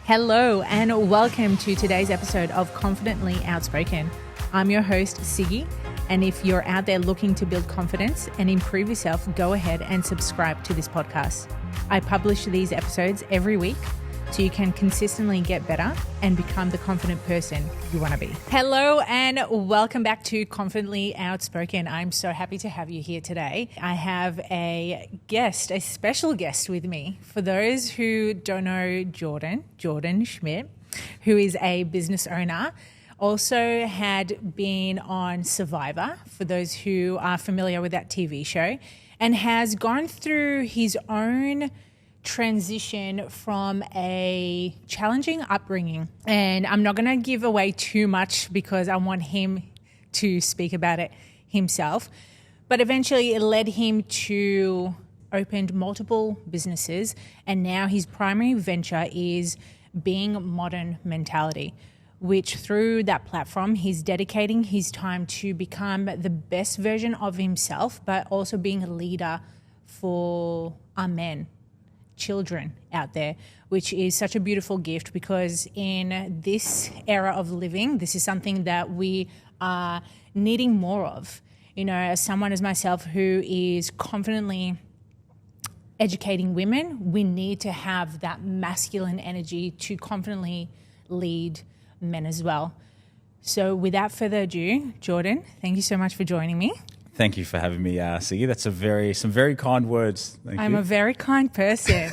Hello and welcome to today's episode of Confidently Outspoken. I'm your host, Siggy, and if you're out there looking to build confidence and improve yourself, go ahead and subscribe to this podcast. I publish these episodes every week so you can consistently get better and become the confident person you want to be. Hello and welcome back to Confidently Outspoken. I'm so happy to have you here today. I have a special guest with me. For those who don't know Jordan Schmidt, who is a business owner, also had been on Survivor, for those who are familiar with that TV show, and has gone through his own transition from a challenging upbringing. And I'm not going to give away too much because I want him to speak about it himself. But eventually it led him to open multiple businesses. And now his primary venture is Being Modern Mentality, which through that platform, he's dedicating his time to become the best version of himself, but also being a leader for our men, children out there, which is such a beautiful gift because in this era of living, this is something that we are needing more of. You know, as someone as myself who is confidently educating women, we need to have that masculine energy to confidently lead men as well. So without further ado, Jordan, thank you so much for joining me. Thank you for having me, Siggy. That's some very kind words. I'm a very kind person.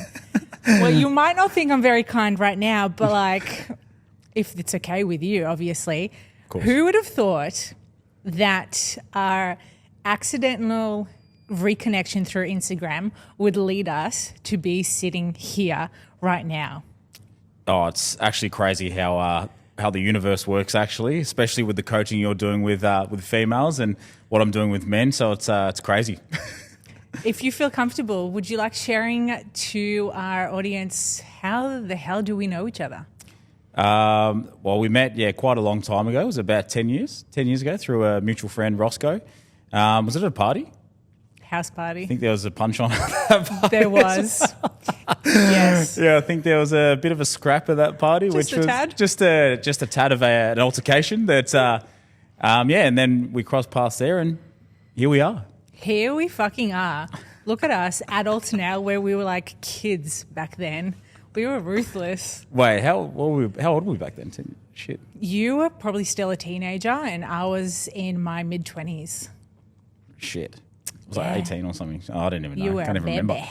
Well, you might not think I'm very kind right now, but like, if it's okay with you, obviously, who would have thought that our accidental reconnection through Instagram would lead us to be sitting here right now? Oh, it's actually crazy how the universe works, actually, especially with the coaching you're doing with females and what I'm doing with men. So it's crazy. If you feel comfortable, would you like sharing to our audience how the hell do we know each other? Well, we met, quite a long time ago. It was about 10 years ago through a mutual friend, Roscoe. Was it at a party? House party. I think there was a punch on at that party. There was. Yes. Yeah, I think there was a bit of a scrap at that party, which was just a tad of an altercation. That, and then we crossed paths there, and here we are. Here we fucking are. Look at us, adults now, where we were like kids back then. We were ruthless. Wait, how old were we back then? Shit. You were probably still a teenager, and I was in my mid-20s. Shit. I was like 18 or something. Oh, I didn't even know. You were I can't even remember.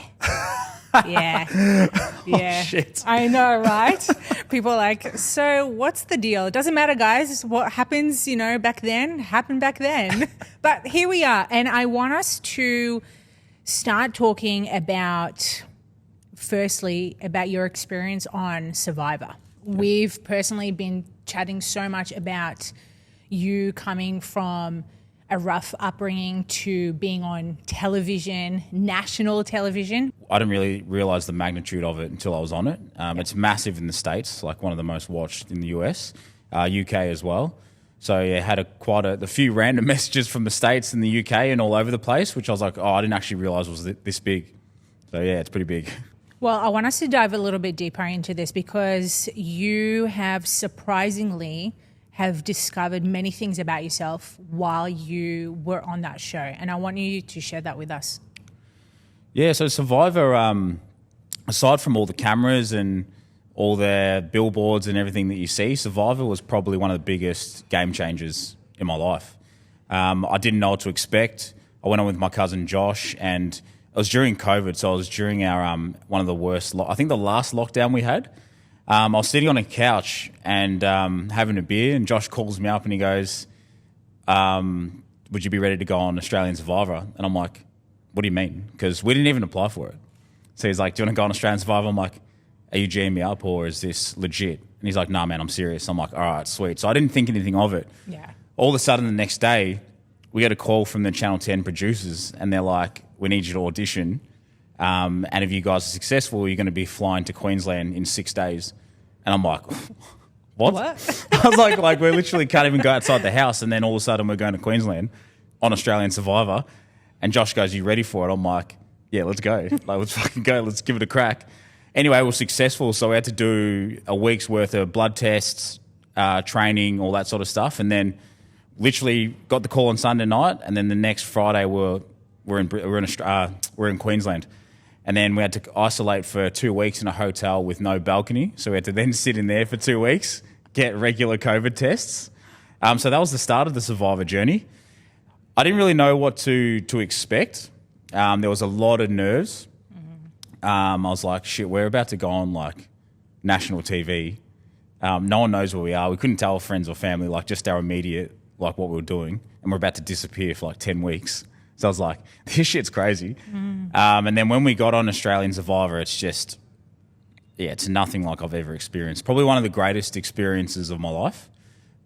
Yeah. Oh, shit. I know, right? People are like, so what's the deal? It doesn't matter, guys. What happens, back then, happened back then. But here we are. And I want us to start talking about, firstly, about your experience on Survivor. We've personally been chatting so much about you coming from a rough upbringing to being on television, national television. I didn't really realise the magnitude of it until I was on it. It's massive in the States, like one of the most watched in the US, UK as well. So yeah, had a few random messages from the States and the UK and all over the place, which I was like, I didn't actually realise was this big. So yeah, it's pretty big. Well, I want us to dive a little bit deeper into this because you have surprisingly have discovered many things about yourself while you were on that show. And I want you to share that with us. Yeah, so Survivor, aside from all the cameras and all the billboards and everything that you see, Survivor was probably one of the biggest game changers in my life. I didn't know what to expect. I went on with my cousin Josh, and it was during COVID, so it was during our one of the worst, I think the last lockdown we had. I was sitting on a couch and having a beer, and Josh calls me up and he goes, would you be ready to go on Australian Survivor? And I'm like, what do you mean? Because we didn't even apply for it. So he's like, do you want to go on Australian Survivor? I'm like, are you G'ing me up or is this legit? And he's like, nah, man, I'm serious. I'm like, all right, sweet. So I didn't think anything of it. Yeah. All of a sudden the next day, we get a call from the Channel 10 producers and they're like, we need you to audition. And if you guys are successful, you're going to be flying to Queensland in 6 days. And I'm like, what? I was like, we literally can't even go outside the house. And then all of a sudden we're going to Queensland on Australian Survivor. And Josh goes, you ready for it? I'm like, yeah, let's go. Like, let's fucking go. Let's give it a crack. anyway, it was successful. So we had to do a week's worth of blood tests, training, all that sort of stuff. And then literally got the call on Sunday night. And then the next Friday we're in Queensland. And then we had to isolate for 2 weeks in a hotel with no balcony. So we had to then sit in there for 2 weeks, get regular COVID tests. So that was the start of the Survivor journey. I didn't really know what to expect. There was a lot of nerves. I was like, shit, we're about to go on like national TV. No one knows where we are. We couldn't tell friends or family, like just our immediate, like what we were doing. And we're about to disappear for like 10 weeks. So I was like, this shit's crazy. And then when we got on Australian Survivor, it's just, it's nothing like I've ever experienced. Probably one of the greatest experiences of my life,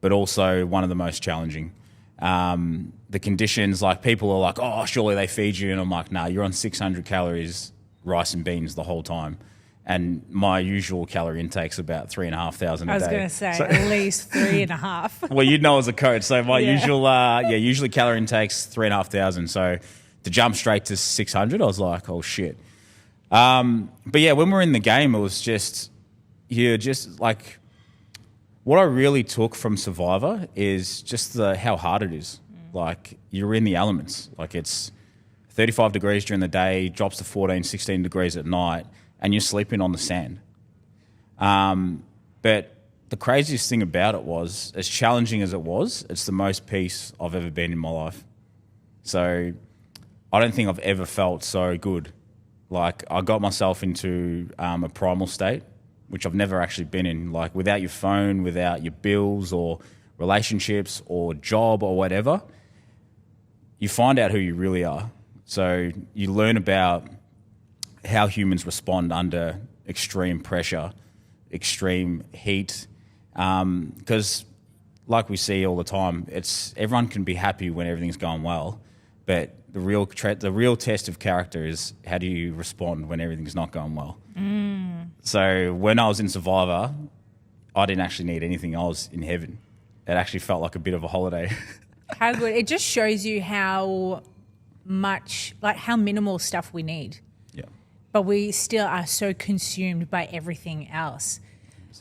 but also one of the most challenging. The conditions, like people are like, oh, surely they feed you. And I'm like, nah, you're on 600 calories, rice and beans the whole time. And my usual calorie intake's about 3,500 a day. I was going to say at least 3.5. Well, you'd know as a coach. So my usually calorie intake's 3,500. So to jump straight to 600, I was like, oh shit. But yeah, when we're in the game, it was just like what I really took from Survivor is just how hard it is. Like you're in the elements. Like it's 35 degrees during the day, drops to 14, 16 degrees at night, and you're sleeping on the sand. But the craziest thing about it was, as challenging as it was, it's the most peace I've ever been in my life. So I don't think I've ever felt so good. Like I got myself into a primal state, which I've never actually been in. Like without your phone, without your bills or relationships or job or whatever, you find out who you really are. So you learn about how humans respond under extreme pressure, extreme heat. Because like we see all the time, everyone can be happy when everything's going well, but the real test of character is how do you respond when everything's not going well. So when I was in Survivor, I didn't actually need anything. I was in heaven. It actually felt like a bit of a holiday. How good. It just shows you how minimal stuff we need. Yeah. But we still are so consumed by everything else.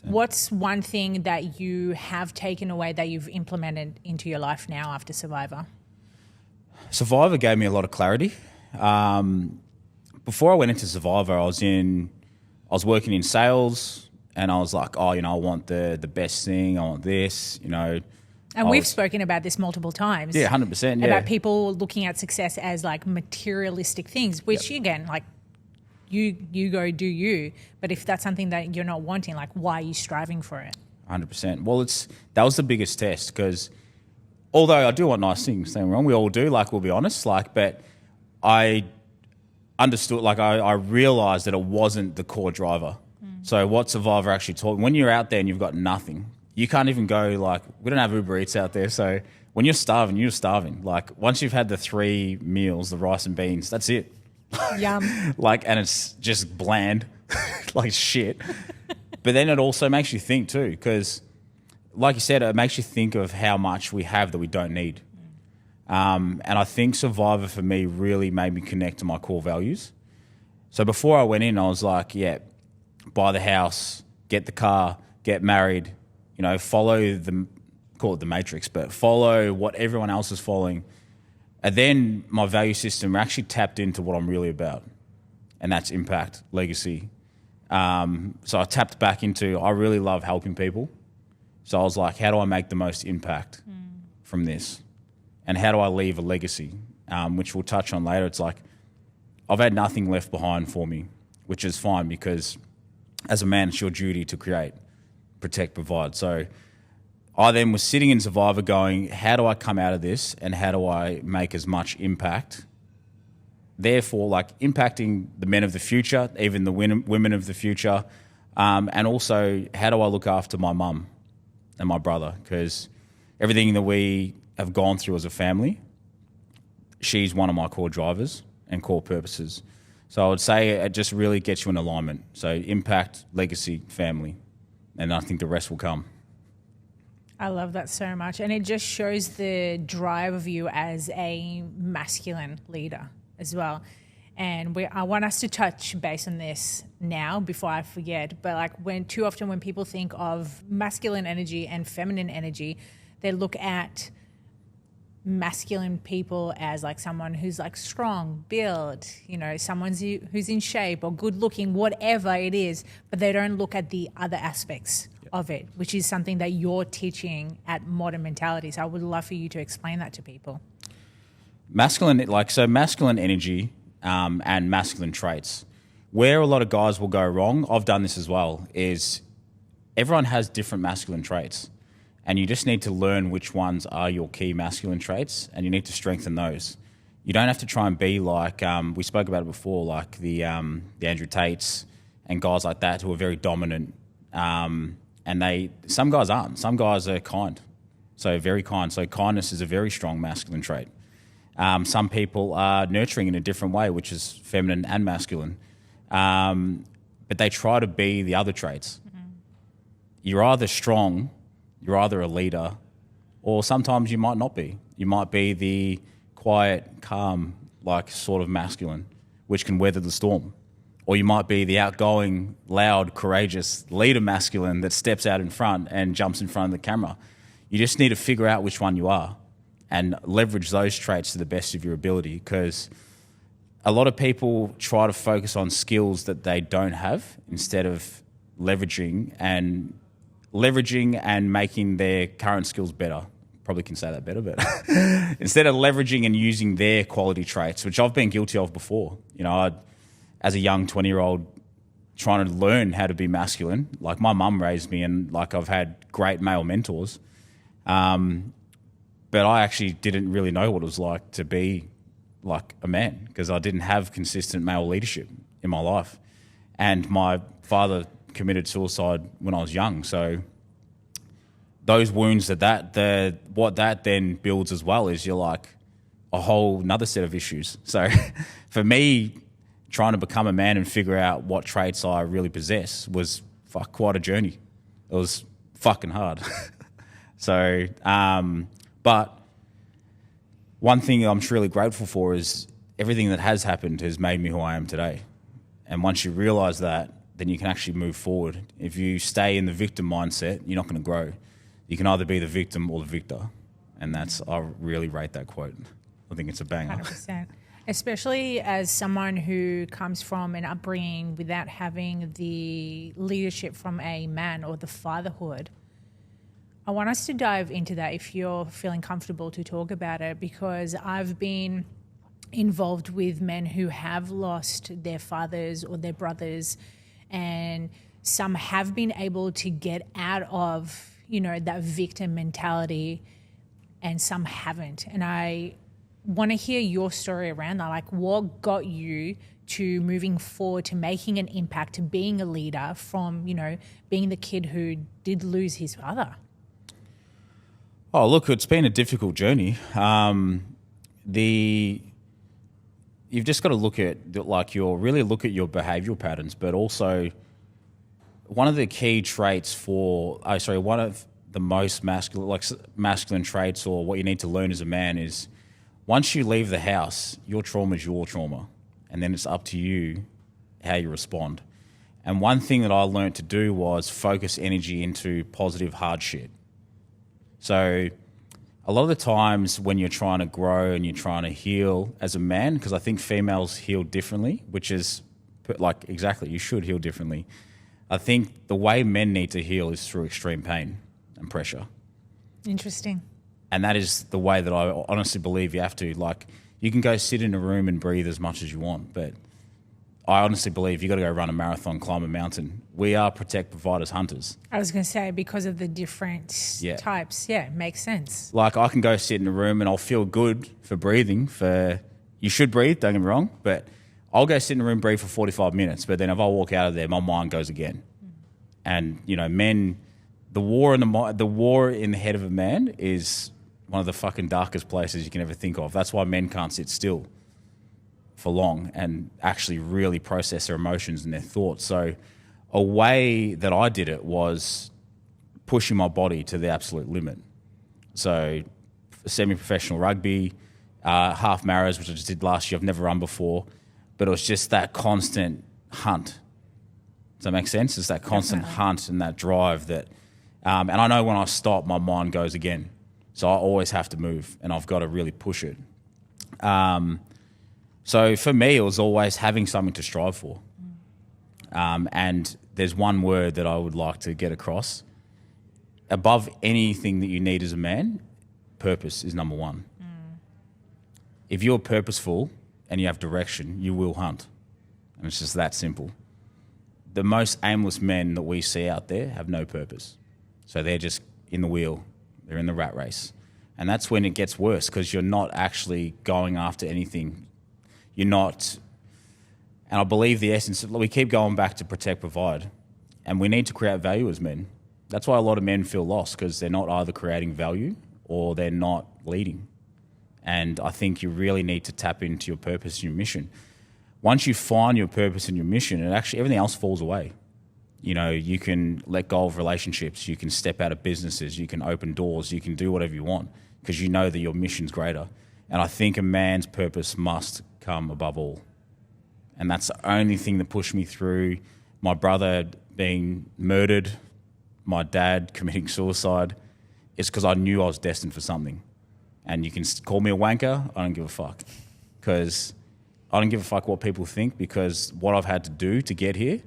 What's one thing that you have taken away that you've implemented into your life now after Survivor? Survivor gave me a lot of clarity. Before I went into Survivor, I was working in sales, and I was like, I want the best thing. I want this, And we've spoken about this multiple times. Yeah, 100%. Yeah. About people looking at success as like materialistic things, which again, like you go do you. But if that's something that you're not wanting, like why are you striving for it? 100%. Well, that was the biggest test because although I do want nice things, don't get me wrong, we all do, like we'll be honest, but I understood, like I realised that it wasn't the core driver. So what Survivor actually taught, when you're out there and you've got nothing, you can't even go like, we don't have Uber Eats out there. So when you're starving, you're starving. Like once you've had the 3 meals, the rice and beans, that's it. Yum. And it's just bland, like shit. But then it also makes you think too, because like you said, it makes you think of how much we have that we don't need. And I think Survivor for me really made me connect to my core values. So before I went in, I was like, buy the house, get the car, get married, follow call it the matrix, but follow what everyone else is following. And then my value system actually tapped into what I'm really about, and that's impact, legacy. So I tapped back into, I really love helping people. So I was like, how do I make the most impact from this? And how do I leave a legacy, which we'll touch on later. It's like, I've had nothing left behind for me, which is fine because as a man, it's your duty to create, protect, provide. So I then was sitting in Survivor going, how do I come out of this and how do I make as much impact? Therefore, like impacting the men of the future, even the women of the future, and also how do I look after my mum and my brother? Because everything that we have gone through as a family, she's one of my core drivers and core purposes. So I would say it just really gets you in alignment. So impact, legacy, family, and I think the rest will come. I love that so much. And it just shows the drive of you as a masculine leader as well. And I want us to touch base on this now before I forget. But like too often when people think of masculine energy and feminine energy, they look at masculine people as like someone who's like strong, build, someone who's in shape or good looking, whatever it is, but they don't look at the other aspects of it, which is something that you're teaching at Modern Mentality. So I would love for you to explain that to people. Masculine energy and masculine traits. Where a lot of guys will go wrong, I've done this as well, is everyone has different masculine traits. And you just need to learn which ones are your key masculine traits, and you need to strengthen those. You don't have to try and be like, we spoke about it before, like the Andrew Tates and guys like that who are very dominant. And some guys aren't. Some guys are kind, so very kind. So kindness is a very strong masculine trait. Some people are nurturing in a different way, which is feminine and masculine. But they try to be the other traits. Mm-hmm. You're either strong, you're either a leader, or sometimes you might not be. You might be the quiet, calm, like sort of masculine, which can weather the storm. Or you might be the outgoing, loud, courageous leader masculine that steps out in front and jumps in front of the camera. You just need to figure out which one you are and leverage those traits to the best of your ability, because a lot of people try to focus on skills that they don't have instead of leveraging and making their current skills better. Probably can say that better, but instead of leveraging and using their quality traits, which I've been guilty of before. As a young 20-year-old trying to learn how to be masculine, like my mum raised me and like I've had great male mentors. But I actually didn't really know what it was like to be like a man, because I didn't have consistent male leadership in my life. And my father committed suicide when I was young. So those wounds what that then builds as well is you're like a whole another set of issues. So for me, trying to become a man and figure out what traits I really possess was quite a journey. It was fucking hard. So, but one thing I'm truly grateful for is everything that has happened has made me who I am today. And once you realize that, then you can actually move forward. If you stay in the victim mindset, you're not going to grow. You can either be the victim or the victor. And I really rate that quote. I think it's a banger. 100%. Especially as someone who comes from an upbringing without having the leadership from a man or the fatherhood. I want us to dive into that if you're feeling comfortable to talk about it, because I've been involved with men who have lost their fathers or their brothers, and some have been able to get out of, that victim mentality, and some haven't. And I want to hear your story around that. Like, what got you to moving forward, to making an impact, to being a leader from, being the kid who did lose his father? Oh, look, it's been a difficult journey. You've just got to look at your behavioural patterns, but also one of the key traits one of the most masculine traits, or what you need to learn as a man, is once you leave the house, your trauma is your trauma, and then it's up to you how you respond. And one thing that I learned to do was focus energy into positive hard shit. So a lot of the times when you're trying to grow and you're trying to heal as a man, because I think females heal differently, which is like exactly, you should heal differently. I think the way men need to heal is through extreme pain and pressure. Interesting. And that is the way that I honestly believe you have to. Like, you can go sit in a room and breathe as much as you want, but I honestly believe you got to go run a marathon, climb a mountain. We are protect, providers, hunters. I was going to say, because of the different types. Yeah, makes sense. Like, I can go sit in a room and I'll feel good for breathing. You should breathe, don't get me wrong, but I'll go sit in a room, breathe for 45 minutes. But then if I walk out of there, my mind goes again. And, men, the war in the head of a man is one of the fucking darkest places you can ever think of. That's why men can't sit still for long and actually really process their emotions and their thoughts. So a way that I did it was pushing my body to the absolute limit. So semi-professional rugby, half marathons, which I just did last year. I've never run before. but it was just that constant hunt. Does that make sense? It's that constant hunt and that drive that, and I know when I stop, my mind goes again. So I always have to move, and I've got to really push it. So for me, it was always having something to strive for. And there's one word that I would like to get across. Above anything that you need as a man, purpose is number one. If you're purposeful and you have direction, you will hunt. And it's just that simple. The most aimless men that we see out there have no purpose. So they're just in the wheel. They're in the rat race. And that's when it gets worse, because you're not actually going after anything. You're not... And I believe the essence... We keep going back to protect, provide. And we need to create value as men. That's why a lot of men feel lost, because they're not either creating value or they're not leading. And I think you really need to tap into your purpose and your mission. Once you find your purpose and your mission, and actually everything else falls away. You know, you can let go of relationships, you can step out of businesses, you can open doors, you can do whatever you want, because you know that your mission's greater. And I think a man's purpose must come above all. And that's the only thing that pushed me through my brother being murdered, my dad committing suicide, is because I knew I was destined for something. And you can call me a wanker, I don't give a fuck. Because I don't give a fuck what people think, because what I've had to do to get here,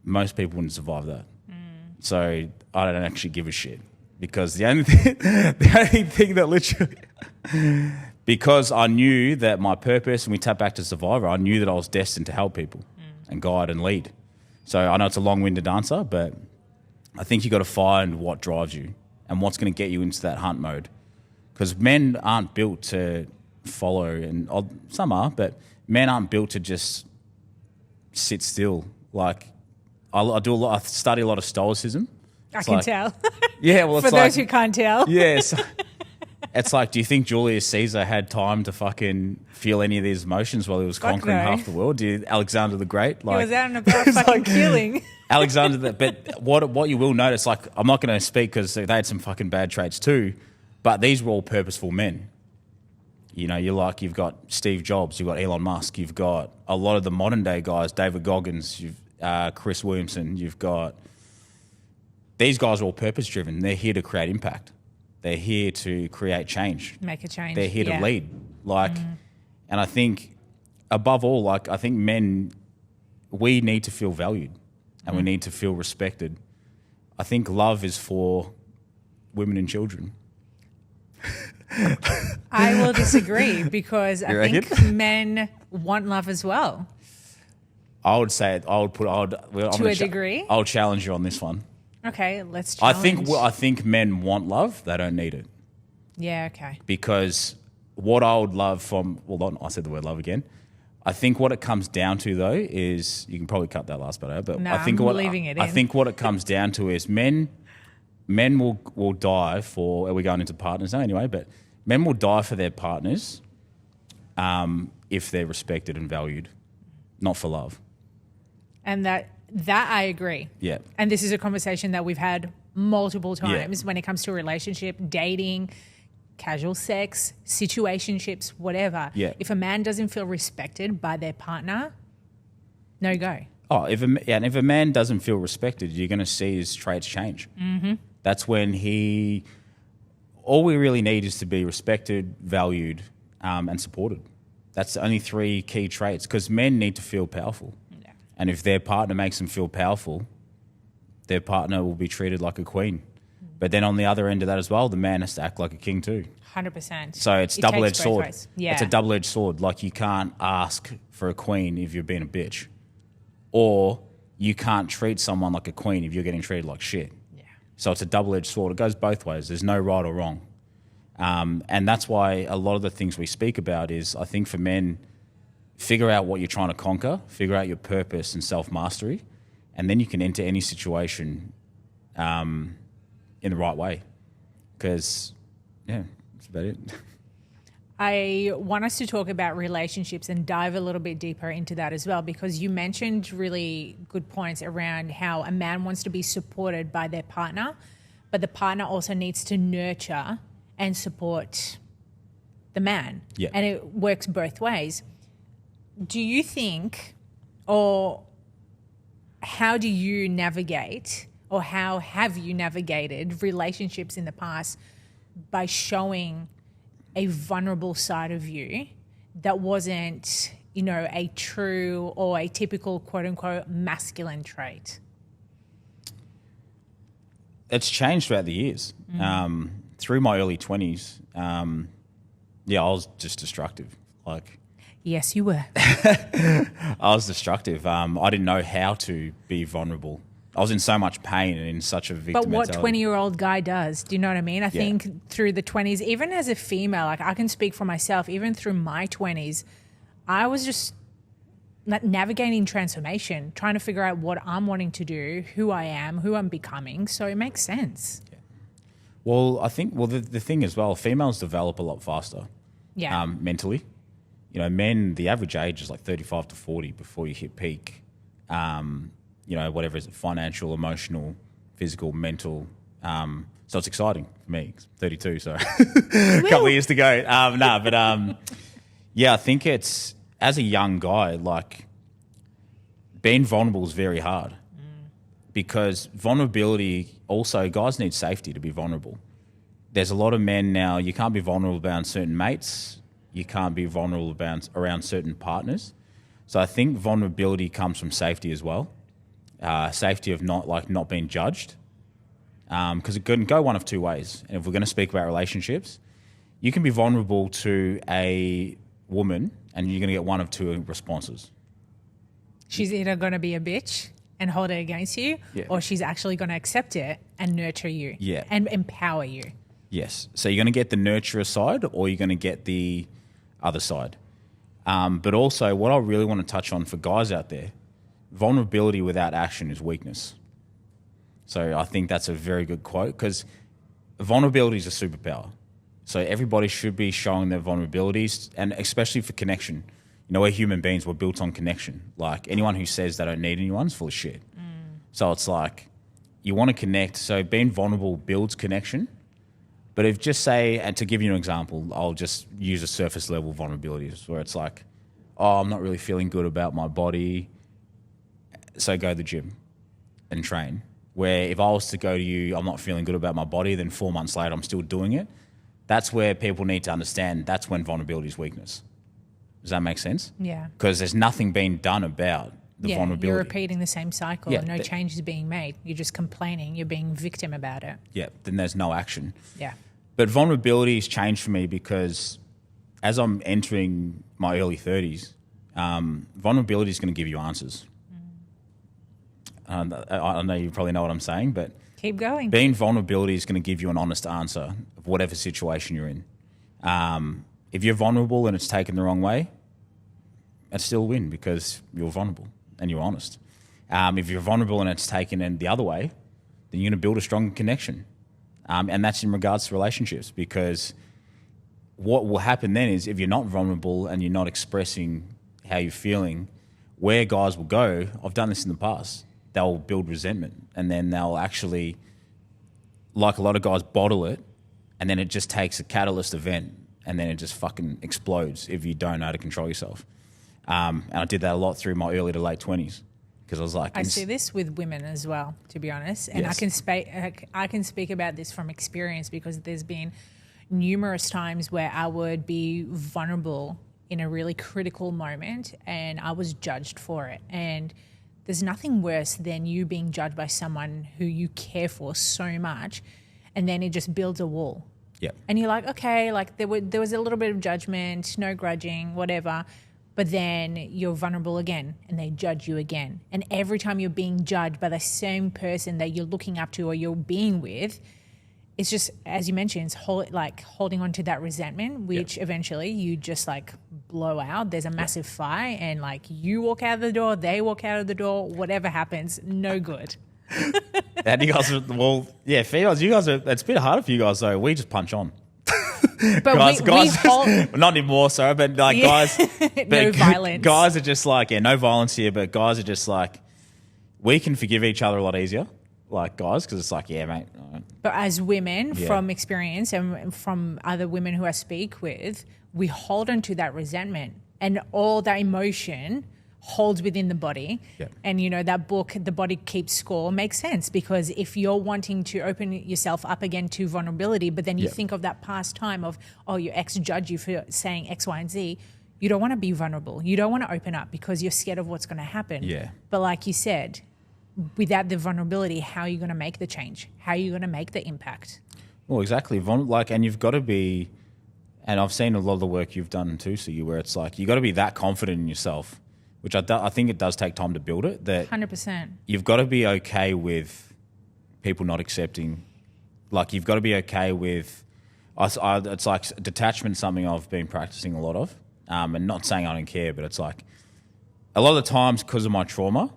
most people wouldn't survive that. So I don't actually give a shit. Because the only thing that literally... Because I knew that my purpose, and we tap back to Survivor, I knew that I was destined to help people and guide and lead. So I know it's a long-winded answer, but I think you got to find what drives you and what's going to get you into that hunt mode. Because men aren't built to follow, and some are, but men aren't built to just sit still. Like I study a lot of stoicism. I can tell. Yeah, well, it's for those who can't tell. Yes. It's like, do you think Julius Caesar had time to fucking feel any of these emotions while he was conquering half the world? Alexander the Great? Like, he was out and about fucking killing. But what you will notice, like, I'm not going to speak because they had some fucking bad traits too, but these were all purposeful men. You know, you've got Steve Jobs, you've got Elon Musk, you've got a lot of the modern day guys, David Goggins, Chris Williamson, you've got... These guys are all purpose driven. They're here to create impact. They're here to create change. Make a change. They're here to lead. And I think above all, I think men, we need to feel valued and we need to feel respected. I think love is for women and children. I will disagree, because I think men want love as well. I would say to a degree. I'll challenge you on this one. Okay, let's challenge. I think men want love. They don't need it. Yeah, okay. Because what I would love from... Well, I said the word love again. I think what it comes down to, though, is... You can probably cut that last bit out. But no, I think I'm leaving it in. I think what it comes down to is men will die for... We're going into partners now anyway, but men will die for their partners if they're respected and valued, not for love. And that I agree. Yeah. And this is a conversation that we've had multiple times when it comes to a relationship, dating, casual sex, situationships, whatever. Yeah. If a man doesn't feel respected by their partner, no go. Oh, if a man doesn't feel respected, you're going to see his traits change. Mm-hmm. That's when all we really need is to be respected, valued, and supported. That's the only three key traits, because men need to feel powerful. And if their partner makes them feel powerful, their partner will be treated like a queen. But then on the other end of that as well, the man has to act like a king too. 100%. So it's double-edged sword. Yeah. It's a double-edged sword. Like, you can't ask for a queen if you're being a bitch. Or you can't treat someone like a queen if you're getting treated like shit. Yeah. So it's a double-edged sword. It goes both ways. There's no right or wrong. And that's why a lot of the things we speak about is, I think for men... Figure out what you're trying to conquer, figure out your purpose and self-mastery, and then you can enter any situation in the right way. Because, that's about it. I want us to talk about relationships and dive a little bit deeper into that as well, because you mentioned really good points around how a man wants to be supported by their partner, but the partner also needs to nurture and support the man. Yeah. And it works both ways. do you think, or how do you navigate, or how have you navigated relationships in the past by showing a vulnerable side of you that wasn't, a true or a typical quote unquote masculine trait? It's changed throughout the years. Through my early 20s, I was just destructive. Yes, you were. I was destructive. I didn't know how to be vulnerable. I was in so much pain and in such a victim mentality. But what 20-year-old guy does, do you know what I mean? I think through the 20s, even as a female, I can speak for myself, even through my 20s, I was just navigating transformation, trying to figure out what I'm wanting to do, who I am, who I'm becoming. So it makes sense. Yeah. Well, I think, the thing as well, females develop a lot faster mentally. Men, the average age is 35 to 40 before you hit peak. Whatever is it, financial, emotional, physical, mental. So it's exciting for me. 32, so a couple of years to go. I think it's, as a young guy, being vulnerable is very hard because vulnerability, also guys need safety to be vulnerable. There's a lot of men now, you can't be vulnerable around certain mates. You can't be vulnerable around certain partners. So I think vulnerability comes from safety as well. Safety of not being judged. Because it can go one of two ways. And if we're going to speak about relationships, you can be vulnerable to a woman and you're going to get one of two responses. She's either going to be a bitch and hold it against you, or she's actually going to accept it and nurture you and empower you. Yes. So you're going to get the nurturer side or you're going to get the other side. But also what I really want to touch on for guys out there, vulnerability without action is weakness. So I think that's a very good quote because vulnerability is a superpower. So everybody should be showing their vulnerabilities, and especially for connection. We're human beings. We're built on connection. Anyone who says they don't need anyone is full of shit. So it's you want to connect. So being vulnerable builds connection. But if just say, and to give you an example, I'll just use a surface level vulnerabilities where it's I'm not really feeling good about my body. So go to the gym and train. Where if I was to go to you, I'm not feeling good about my body, then 4 months later I'm still doing it. That's where people need to understand that's when vulnerability is weakness. Does that make sense? Yeah. Because there's nothing being done about the vulnerability. You're repeating the same cycle. No change is being made. You're just complaining. You're being victim about it. Yeah, then there's no action. Yeah. But vulnerability has changed for me because as I'm entering my early 30s, vulnerability is going to give you answers. I know you probably know what I'm saying, but keep going. Being vulnerability is going to give you an honest answer of whatever situation you're in. If you're vulnerable and it's taken the wrong way, it's still a win because you're vulnerable and you're honest. If you're vulnerable and it's taken in the other way, then you're going to build a stronger connection. And that's in regards to relationships, because what will happen then is if you're not vulnerable and you're not expressing how you're feeling, where guys will go, I've done this in the past, they'll build resentment and then they'll actually, like a lot of guys, bottle it, and then it just takes a catalyst event and then it just fucking explodes if you don't know how to control yourself. And I did that a lot through my early to late 20s. Because I was I see this with women as well, to be honest. And yes. I can speak about this from experience because there's been numerous times where I would be vulnerable in a really critical moment and I was judged for it. And there's nothing worse than you being judged by someone who you care for so much, and then it just builds a wall. Yeah. And you're like, okay, there was a little bit of judgment, no grudging, whatever. But then you're vulnerable again and they judge you again. And every time you're being judged by the same person that you're looking up to or you're being with, it's just, as you mentioned, it's holding on to that resentment, which eventually you just blow out. There's a massive fight and you walk out of the door, they walk out of the door, whatever happens, no good. And you guys, females, you guys it's a bit harder for you guys though. We just punch on. But guys not anymore, sorry, but guys, no violence. Guys are just no violence here, but guys are just we can forgive each other a lot easier, guys, because it's yeah, mate. But as women, from experience and from other women who I speak with, we hold on to that resentment and all that emotion holds within the body. Yep. And, you know, that book, The Body Keeps Score, makes sense, because if you're wanting to open yourself up again to vulnerability, but then you think of that past time of, oh, your ex judged you for saying X, Y, and Z, you don't want to be vulnerable. You don't want to open up because you're scared of what's going to happen. Yeah. But like you said, without the vulnerability, how are you going to make the change? How are you going to make the impact? Well, exactly. And you've got to be, and I've seen a lot of the work you've done too, Siggy, where it's like, you got to be that confident in yourself, which I think it does take time to build it, that 100%. You've got to be okay with people not accepting. Like, you've got to be okay with, it's like detachment, something I've been practicing a lot of. And not saying I don't care, but it's like a lot of the times because of my trauma,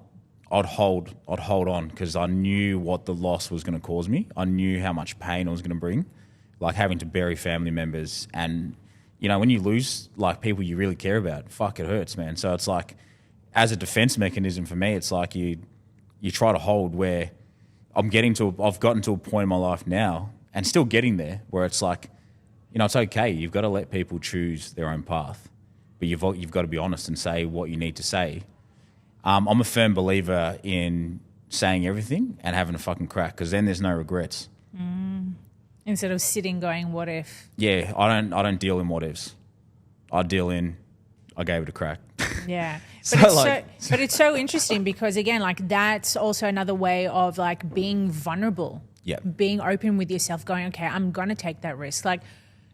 I'd hold on because I knew what the loss was going to cause me. I knew how much pain it was going to bring, like having to bury family members. And, you know, when you lose like people you really care about, fuck, it hurts, man. So it's like, as a defense mechanism for me, it's like you try to hold where I've gotten to a point in my life now and still getting there where it's like, you know, it's okay. You've got to let people choose their own path. But you've got to be honest and say what you need to say. I'm a firm believer in saying everything and having a fucking crack, because then there's no regrets. Instead of sitting going, what if? Yeah, I don't deal in what ifs. I deal in, I gave it a crack. Yeah. So But it's so interesting because, again, like that's also another way of like being vulnerable. Yeah. Being open with yourself, going, okay, I'm going to take that risk. Like,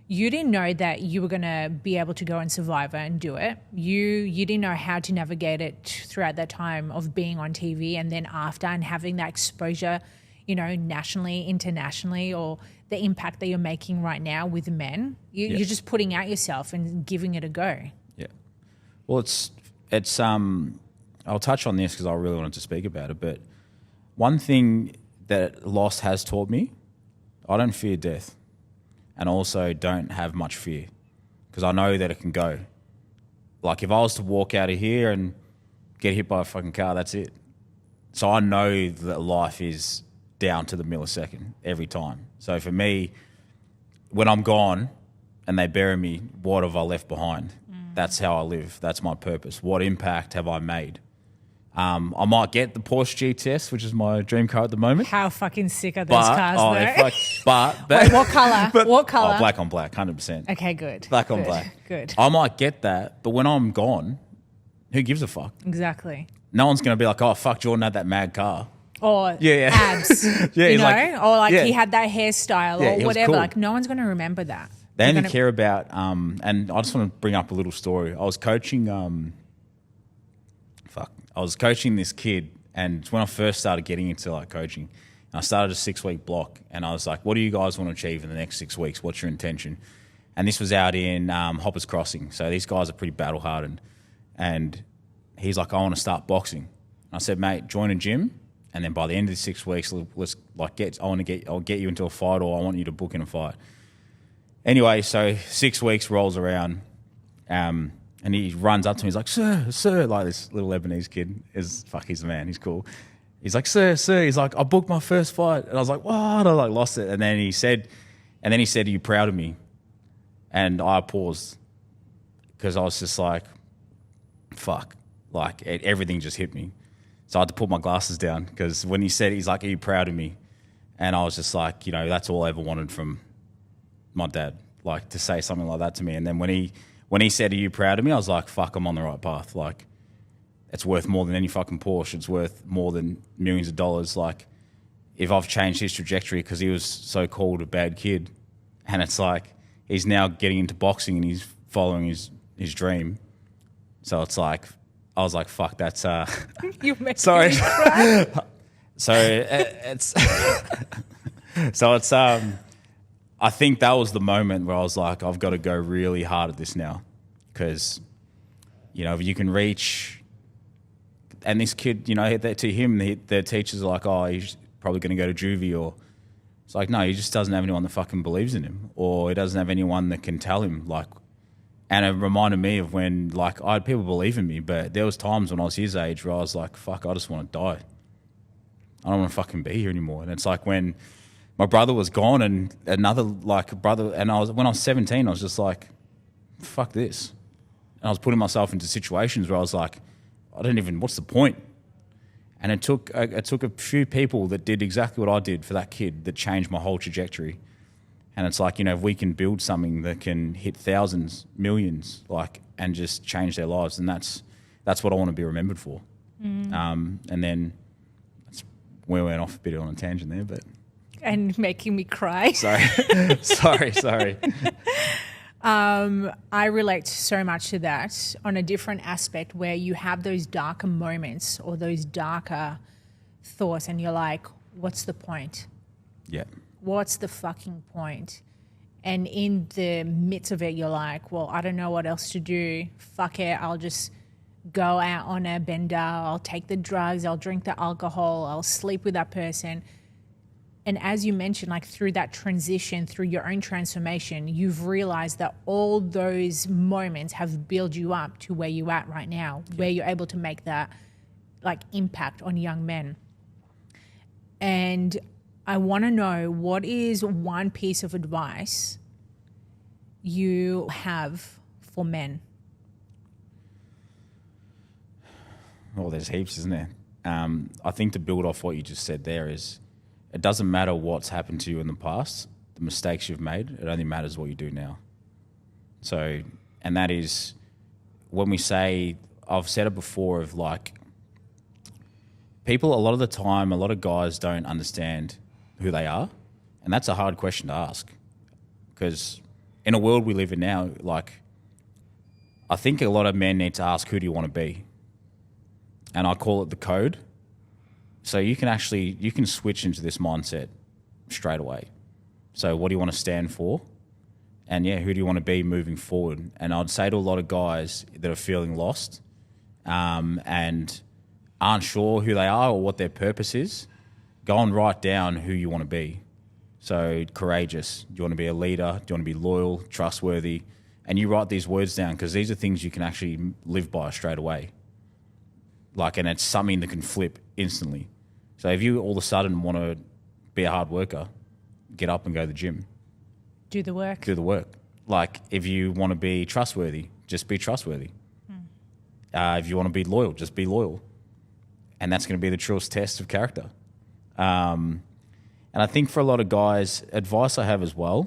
you didn't know that you were going to be able to go and Survivor and do it. You didn't know how to navigate it throughout that time of being on TV and then after, and having that exposure, you know, nationally, internationally, or the impact that you're making right now with men. You're just putting out yourself and giving it a go. Yeah. Well, it's I'll touch on this because I really wanted to speak about it. But one thing that loss has taught me, I don't fear death. And also don't have much fear, because I know that it can go. Like, if I was to walk out of here and get hit by a fucking car, that's it. So I know that life is down to the millisecond every time. So for me, when I'm gone and they bury me, what have I left behind? That's how I live. That's my purpose. What impact have I made? I might get the Porsche GTS, which is my dream car at the moment. How fucking sick are those cars, though? Wait, what colour? What colour? Oh, black on black, 100%. Okay, good. Black on black. Good. I might get that, but when I'm gone, who gives a fuck? Exactly. No one's going to be like, oh, fuck, Jordan had that mad car. Or abs, yeah, you know? Like, or like he had that hairstyle or whatever. Cool. Like, no one's going to remember that. They only care about, and I just want to bring up a little story. I was coaching, I was coaching this kid, and when I first started getting into like coaching, I started a 6-week block, and I was like, what do you guys want to achieve in the next 6 weeks? What's your intention? And this was out in Hoppers Crossing. So these guys are pretty battle hardened. And he's like, I want to start boxing. I said, mate, join a gym, and then by the end of the 6 weeks, let's like I'll get you into a fight, or I want you to book in a fight. Anyway, so 6 weeks rolls around, and he runs up to me. He's like, sir, like this little Lebanese kid he's the man. He's cool. He's like, sir. He's like, I booked my first fight. And I was like, what? I like lost it. And then he said, are you proud of me? And I paused because I was just like, fuck. Like everything just hit me. So I had to put my glasses down, because when he said, he's like, are you proud of me? And I was just like, you know, that's all I ever wanted from my dad, like to say something like that to me. And then when he said, are you proud of me? I was like, fuck, I'm on the right path. Like, it's worth more than any fucking Porsche. It's worth more than millions of dollars. Like, if I've changed his trajectory because he was so called a bad kid, and it's like he's now getting into boxing and he's following his dream. So it's like, I was like, fuck, that's You make sorry. me cry. It's I think that was the moment where I was like, I've got to go really hard at this now, because, you know, if you can reach, and this kid, you know, to him, their teachers are like, oh, he's probably going to go to juvie, or it's like, no, he just doesn't have anyone that fucking believes in him, or he doesn't have anyone that can tell him, like, and it reminded me of when, like, I had people believe in me, but there was times when I was his age where I was like, fuck, I just want to die. I don't want to fucking be here anymore. And it's like when my brother was gone, and another like brother, and when I was 17, I was just like, fuck this. And I was putting myself into situations where I was like, what's the point? And it took a few people that did exactly what I did for that kid that changed my whole trajectory. And it's like, if we can build something that can hit thousands, millions, and just change their lives, and that's what I want to be remembered for. And then that's where we went off a bit on a tangent there, but and making me cry. Sorry. sorry. I relate so much to that on a different aspect where you have those darker moments or those darker thoughts and you're like, what's the point? Yeah. What's the fucking point? And in the midst of it, you're like, well, I don't know what else to do. Fuck it. I'll just go out on a bender. I'll take the drugs. I'll drink the alcohol. I'll sleep with that person. And as you mentioned, through that transition, through your own transformation, you've realized that all those moments have built you up to where you're at right now, where you're able to make that impact on young men. And I want to know, what is one piece of advice you have for men? Well, there's heaps, isn't there? I think to build off what you just said there is, it doesn't matter what's happened to you in the past, the mistakes you've made, it only matters what you do now. So, and that is when we say, I've said it before of people, a lot of the time, a lot of guys don't understand who they are. And that's a hard question to ask because in a world we live in now, I think a lot of men need to ask, who do you want to be? And I call it the code. So you can switch into this mindset straight away. So what do you want to stand for? And who do you want to be moving forward? And I'd say to a lot of guys that are feeling lost and aren't sure who they are or what their purpose is, go and write down who you want to be. So courageous. Do you want to be a leader? Do you want to be loyal, trustworthy? And you write these words down because these are things you can actually live by straight away. And it's something that can flip instantly. So if you all of a sudden want to be a hard worker, get up and go to the gym. Do the work. If you want to be trustworthy, just be trustworthy. If you want to be loyal, just be loyal. And that's going to be the truest test of character. And I think for a lot of guys, advice I have as well,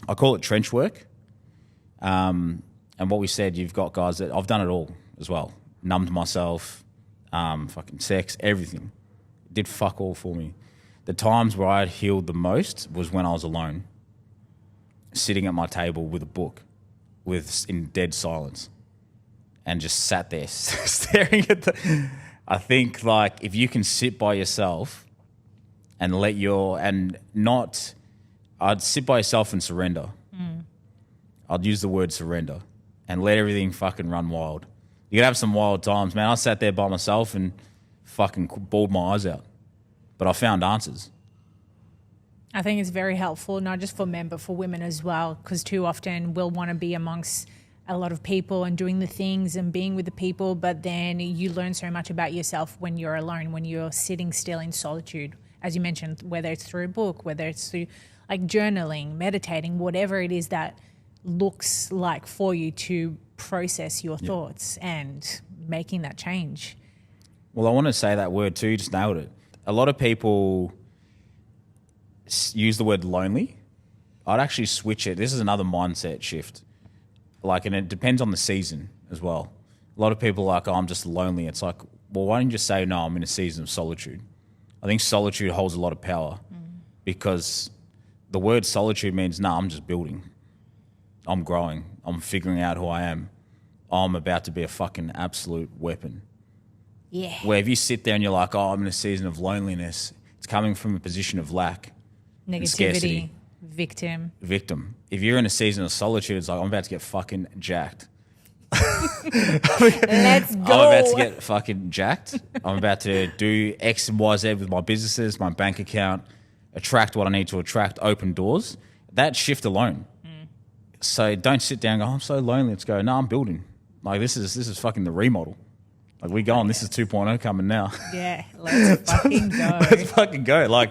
I call it trench work. And what we said, you've got guys that I've done it all as well. Numbed myself, fucking sex, everything. Did fuck all for me. The times where I had healed the most was when I was alone, sitting at my table with a book, in dead silence, and just sat there staring at I think if you can sit by yourself and I'd sit by yourself and surrender. I'd use the word surrender and let everything fucking run wild. You could have some wild times, man. I sat there by myself and fucking bawled my eyes out. But I found answers. I think it's very helpful, not just for men, but for women as well, because too often we'll want to be amongst a lot of people and doing the things and being with the people, but then you learn so much about yourself when you're alone, when you're sitting still in solitude, as you mentioned, whether it's through a book, whether it's through journaling, meditating, whatever it is that looks like for you to process your thoughts and making that change. Well, I want to say that word too, you just nailed it. A lot of people use the word lonely. I'd actually switch it. This is another mindset shift. And it depends on the season as well. A lot of people are I'm just lonely. It's well, why don't you just say, no, I'm in a season of solitude? I think solitude holds a lot of power because the word solitude means, I'm just building. I'm growing. I'm figuring out who I am. I'm about to be a fucking absolute weapon. Yeah. Where if you sit there and you're I'm in a season of loneliness, it's coming from a position of lack. Negativity. Victim. If you're in a season of solitude, it's I'm about to get fucking jacked. Let's go. I'm about to get fucking jacked. I'm about to do X and Y, Z with my businesses, my bank account, attract what I need to attract, open doors. That shift alone. So don't sit down and go, I'm so lonely. Let's go, no, I'm building. This is fucking the remodel. We go on, this is 2.0 coming now. Yeah, let's fucking go. Let's fucking go.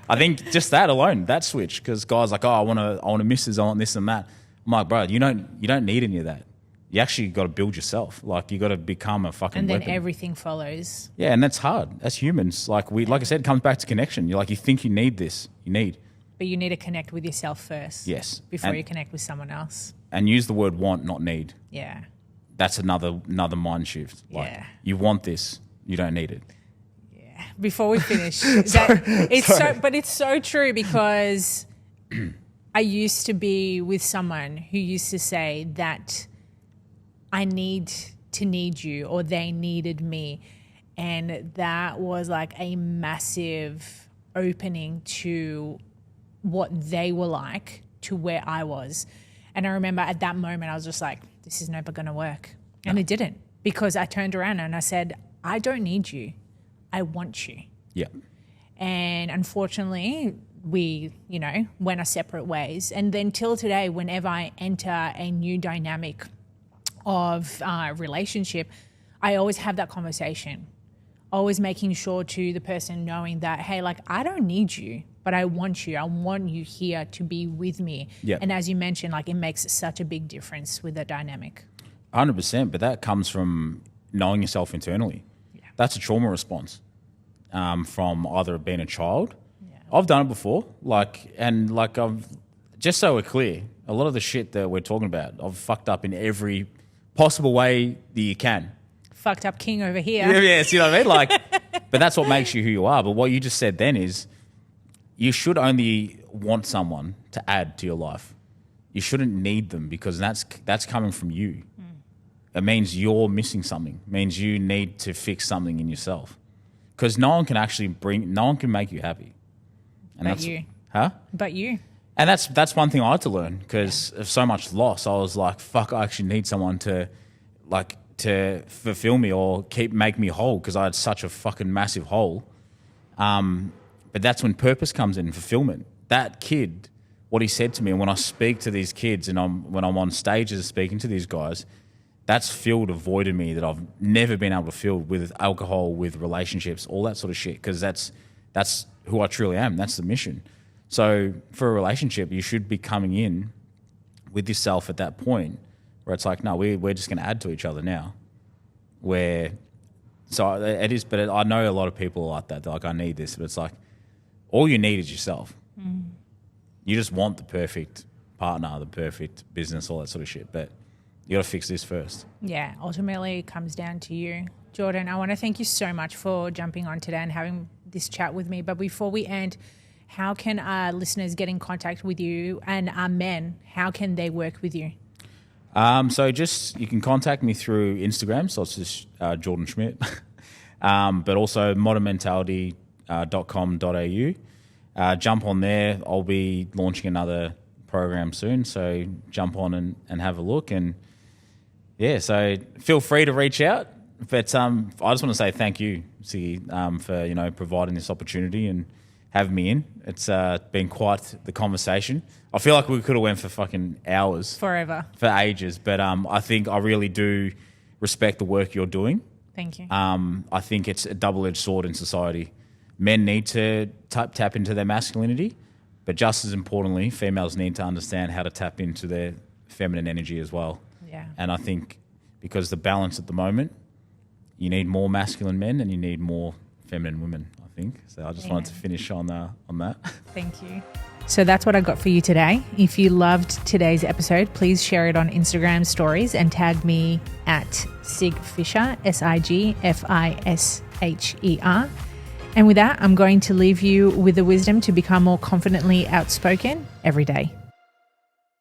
I think just that alone, that switch, because guys I want to miss this, I want this and that. I'm bro, you don't need any of that. you actually got to build yourself. Like you got to become a fucking and then weapon. everything follows. Yeah, and that's hard. That's humans. Like I said, it comes back to connection. You think you need this. You need. But you need to connect with yourself first. Yes. Before you connect with someone else. And use the word want, not need. Yeah. That's another mind shift. Like, yeah. You want this. You don't need it. Yeah. Before we finish, it's so true because I used to be with someone who used to say that I need to need you or they needed me. And that was like a massive opening to what they were like to where I was. And I remember at that moment, I was just like, this is never going to work. And it didn't, because I turned around and I said, I don't need you. I want you. Yeah. And unfortunately, we, went our separate ways. And then till today, whenever I enter a new dynamic of relationship, I always have that conversation, always making sure to the person knowing that, hey, like, I don't need you, but I want you. I want you here to be with me. Yep. And as you mentioned, like, it makes such a big difference with the dynamic. 100%, but that comes from knowing yourself internally. Yeah. That's a trauma response from either being a child. Yeah. I've done it before, I've just so we're clear, a lot of the shit that we're talking about, I've fucked up in every possible way that you can. Fucked up king over here. Yeah, you know what I mean? But that's what makes you who you are. But what you just said then is you should only want someone to add to your life. You shouldn't need them because that's coming from you. It means you're missing something. It means you need to fix something in yourself. Because no one can make you happy. And but you. Huh? But you. And that's one thing I had to learn because of so much loss. I was like, fuck, I actually need someone to fulfill me or make me whole because I had such a fucking massive hole. But that's when purpose comes in, fulfillment. That kid, what he said to me, and when I speak to these kids and when I'm on stages speaking to these guys, that's filled a void in me that I've never been able to fill with alcohol, with relationships, all that sort of shit. Because that's who I truly am. That's the mission. So for a relationship, you should be coming in with yourself at that point where it's like, no, we're just going to add to each other now. So it is, but I know a lot of people are like that. They're like, I need this. But it's like, all you need is yourself. Mm. You just want the perfect partner, the perfect business, all that sort of shit. But you got to fix this first. Yeah, ultimately it comes down to you. Jordan, I want to thank you so much for jumping on today and having this chat with me. But before we end, how can our listeners get in contact with you, and our men, how can they work with you? So you can contact me through Instagram, so it's just Jordan Schmidt, but also modernmentality.com.au. Jump on there. I'll be launching another program soon, so jump on and have a look. And yeah, so feel free to reach out. But I just want to say thank you, Siggy, for providing this opportunity and having me in. It's been quite the conversation. I feel like we could have went for fucking hours. Forever. For ages. But I think I really do respect the work you're doing. Thank you. I think it's a double-edged sword in society. Men need to tap into their masculinity, but just as importantly, females need to understand how to tap into their feminine energy as well. Yeah. And I think because the balance at the moment, you need more masculine men and you need more feminine women, I think. So I just wanted to finish on that. Thank you. So that's what I got for you today. If you loved today's episode, please share it on Instagram stories and tag me at sigfisher, SIGFISHER. And with that, I'm going to leave you with the wisdom to become more confidently outspoken every day.